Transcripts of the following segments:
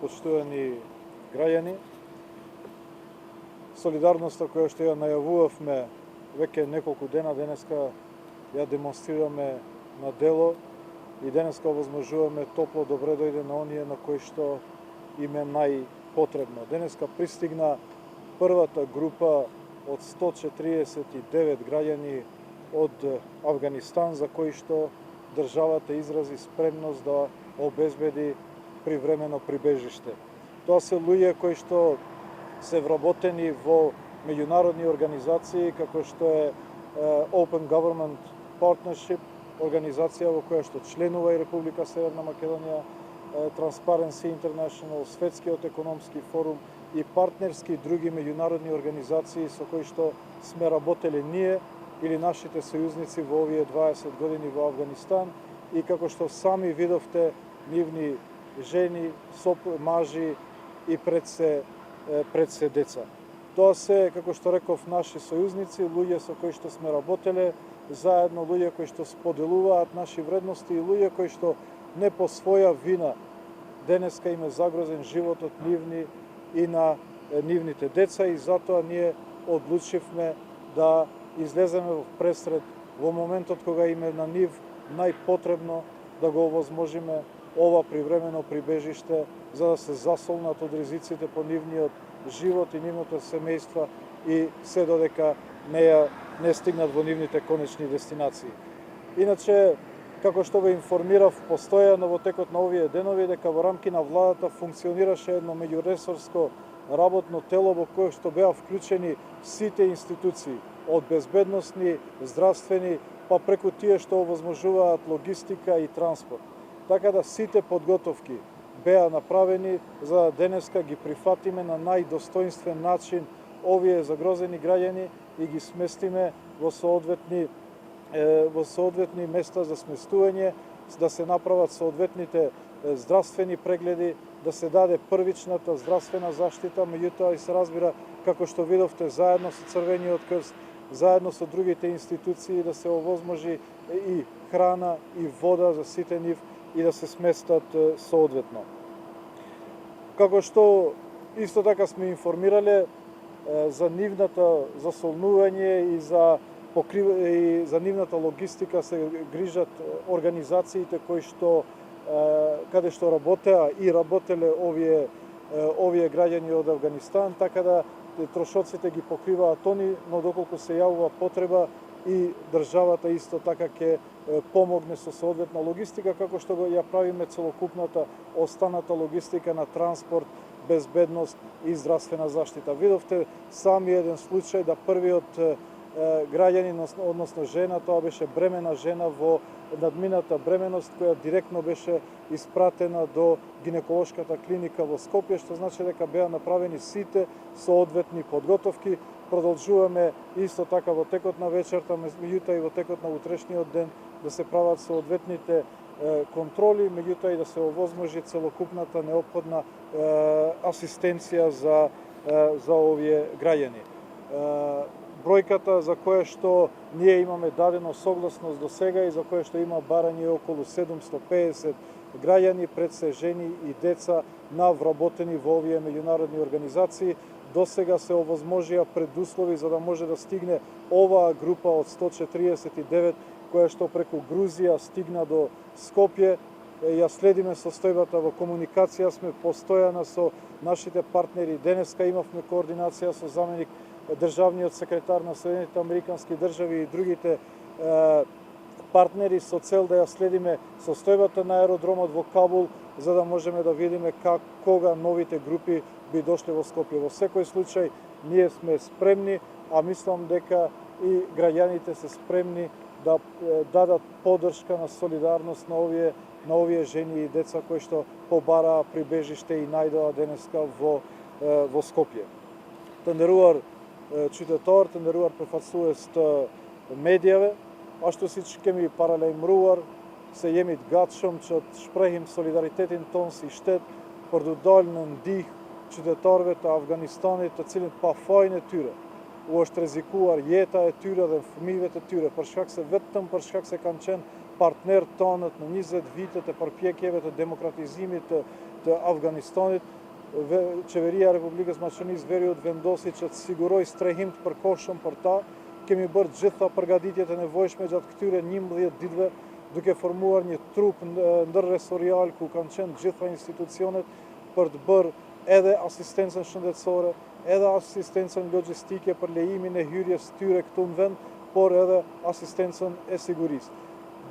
почитувани граѓани. Солидарноста која што ја најавувавме веќе неколку дена, денеска ја демонстрираме на дело и денеска овозможуваме топло добре дојде на оние на кои што им е најпотребно. Денеска пристигна првата група од 149 граѓани од Авганистан за кои што државата изрази спремност да обезбеди привремено прибежиште. Тоа се луѓе кои што се вработени во меѓународни организации како што е Open Government Partnership, организација во која што членува и Република Северна Македонија, Transparency International, Светскиот економски форум и партнерски други меѓународни организации со кои што сме работеле ние или нашите сојузници во овие 20 години во Авганистан и како што сами видовте нивни жени, мажи и пред се деца. Тоа се, како што реков, наши сојузници, луѓе со кои што сме работеле заедно, луѓе кои што споделуваат наши вредности и луѓе кои што не по своја вина денеска им е загрозен животот нивни и на нивните деца и затоа ние одлучивме да излеземе во пресред во моментот кога им е на нив најпотребно да го овозможиме ова привремено прибежиште за да се засолнат од ризиците по нивниот живот и нивното семејства и се додека не стигнат во нивните конечни дестинации. Иначе, како што ве информирав постојано во текот на овие денови, дека во рамки на владата функционираше едно меѓуресорско работно тело во кое што беа вклучени сите институции, од безбедносни, здравствени, па преку тие што овозможуваат логистика и транспорт. Така да сите подготовки беа направени за да денеска ги прифатиме на најдостоинствен начин овие загрозени граѓани и ги сместиме во соодветни места за сместување, да се направат соодветните здравствени прегледи, да се даде првичната здравствена заштита, меѓутоа и се разбира, како што видовте, заедно со Црвениот крст, заедно со другите институции, да се овозможи и храна и вода за сите нив и да се сместат соодветно. Како што исто така сме информирале за нивната засолнување и за нивната логистика се грижат организациите кои што каде што работеа и работеле овие граѓани од Авганистан, така да трошоците ги покриваат они, но доколку се јавува потреба и државата исто така ќе помогне со соодветна логистика, како што ја правиме целокупната останата логистика на транспорт, безбедност и здравствена заштита. Видовте сами еден случај да првиот граѓанин, односно жена, тоа беше бремена жена во надмината бременост која директно беше испратена до гинеколошката клиника во Скопје, што значи дека беа направени сите соодветни подготовки. Продолжуваме исто така во текот на вечерта, меѓутоа и во текот на утрешниот ден да се прават соодветните контроли, меѓутоа и да се овозможи целокупната неопходна асистенција за овие граѓани. Бројката за која што ние имаме дадено согласност до сега и за која што има барање околу 750 граѓани, пред се жени и деца на вработени во овие меѓународни организации. До сега се овозможија предуслови за да може да стигне оваа група од 149 која што преку Грузија стигна до Скопје. Ја следиме состојбата во комуникација, сме постојана со нашите партнери. Денеска имавме координација со заменик државниот секретар на Соединетите Американски држави и другите партнери со цел да ја следиме состојбата на аеродромот во Кабул, за да можеме да видиме кога новите групи би дошле во Скопје. Во секој случај ние сме спремни, а мислам дека и граѓаните се спремни да дадат поддршка на солидарност на овие жени и деца кои што побараа прибежиште и најдоа денеска во Скопје. Тендеруар qytetar, të nderuar përfaqësues të medjave, ashtu siç kemi paralajmëruar se jemi të gatshëm që të shprehim solidaritetin ton si shtet për të dalë në ndihmë qytetarëve të Afganistanit, të cilët pa fajin e tyre u është rrezikuar jeta e tyre dhe fëmijëve të tyre vetëm për shkak se kanë qenë partnerët tonët në 20 vitet e përpjekjeve të demokratizimit të të Afganistanit. Qeveria e Republikës Maqedonisë Veriut vendosi që të siguroj strehim të përkohshëm për ta. Kemi bërë gjitha përgatitjet e nevojshme gjatë këtyre 11 ditëve, duke formuar një trup ndërresorial ku kanë qenë gjitha institucionet për të bërë edhe asistencën shëndetësore, edhe asistencën logjistike për lejimin e hyrjes tyre këtu në vend, por edhe asistencën e sigurisë.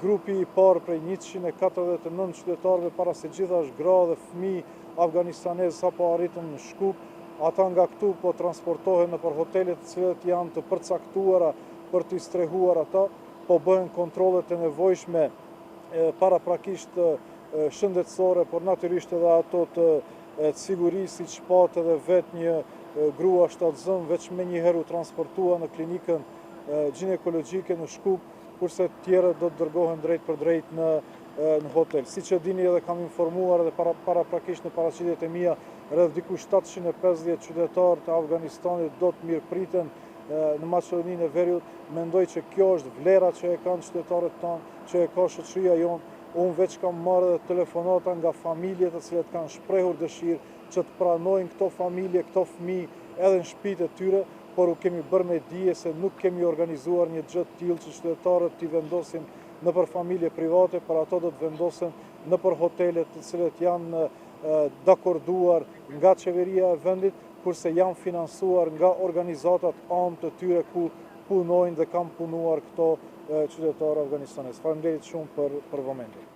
Grupi i parë prej 149 qytetarëve, para se gjitha është gra dhe fëmijë afganistanez sapo arritën në Shkup. Ata nga këtu po transportohen në për hotelet të cilët janë të përcaktuara për të strehuar ata, po bëhen kontrollet e nevojshme paraprakisht shëndetësore, por natyrisht edhe ato të sigurisë, siç pat edhe vetë një grua shtatzën veç me njëherë u transportua në klinikën ginekologjike në Shkup, kurse të tjerët do të dërgohen drejt për drejt në hotel. Si që dini edhe kam informuar edhe paraprakisht në paraqitjet e mia, rreth diku 750 qytetarë të Afganistanit do të mirëpriten në Maqedoninë e Veriut. Mendoj që kjo është vlera që e kanë qytetarët tanë, që e ka shoqëria jonë. Unë veç kam marrë edhe telefonata nga familje të cilët kanë shprehur dëshirë që të pranojnë këto familje, këto fëmijë edhe në shtëpitë e tyre, por u kemi bërë me dije se nuk kemi organizuar një gjë të tillë që qytetarët t'i vendosin nëpër familje private, por ato do të vendosen nëpër hotelet të cilët janë dakorduar nga qeveria e vendit, kurse janë financuar nga organizatat anë të tyre ku punojnë dhe kanë punuar këto qytetarë afganistanez. Faleminderit shumë për momentin.